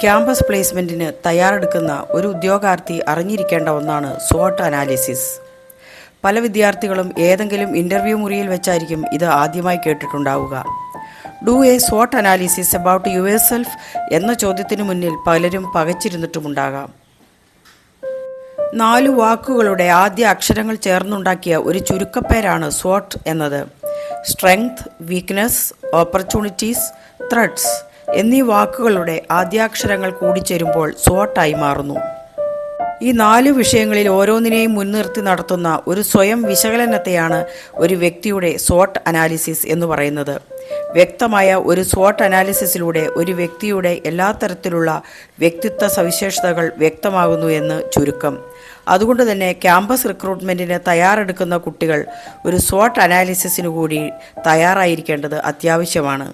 Campus പ്ലേസ്മെൻറ്റിന് തയ്യാറെടുക്കുന്ന ഒരു ഉദ്യോഗാർത്ഥി അറിഞ്ഞിരിക്കേണ്ട ഒന്നാണ് SWOT അനാലിസിസ്. പല വിദ്യാർത്ഥികളും ഏതെങ്കിലും ഇൻ്റർവ്യൂ മുറിയിൽ വെച്ചായിരിക്കും ഇത് ആദ്യമായി കേട്ടിട്ടുണ്ടാവുക. Do a SWOT analysis about your self എന്ന ചോദ്യത്തിന് മുന്നിൽ പലരും പകച്ചിരുന്നിട്ടുമുണ്ടാകാം. 4 വാക്കുകളുടെ ആദ്യ അക്ഷരങ്ങൾ ചേർന്നുണ്ടാക്കിയ ഒരു ചുരുക്കപ്പേരാണ് SWOT എന്നത്. സ്ട്രെങ്ത്, വീക്ക്നെസ്, ഓപ്പർച്യൂണിറ്റീസ്, ത്രെഡ്സ് എന്നീ വാക്കുകളുടെ ആദ്യാക്ഷരങ്ങൾ കൂടിച്ചേരുമ്പോൾ SWOT ആയി മാറുന്നു. ഈ 4 വിഷയങ്ങളിൽ ഓരോന്നിനെയും മുൻനിർത്തി നടത്തുന്ന ഒരു സ്വയം വിശകലനത്തെയാണ് ഒരു വ്യക്തിയുടെ SWOT അനാലിസിസ് എന്ന് പറയുന്നത്. വ്യക്തമായ ഒരു SWOT അനാലിസിസിലൂടെ ഒരു വ്യക്തിയുടെ എല്ലാ തരത്തിലുള്ള വ്യക്തിത്വ സവിശേഷതകൾ വ്യക്തമാകുന്നു എന്ന് ചുരുക്കം. അതുകൊണ്ട് തന്നെ ക്യാമ്പസ് റിക്രൂട്ട്മെൻറ്റിന് തയ്യാറെടുക്കുന്ന കുട്ടികൾ ഒരു SWOT അനാലിസിസിനു കൂടി തയ്യാറായിരിക്കേണ്ടത് അത്യാവശ്യമാണ്.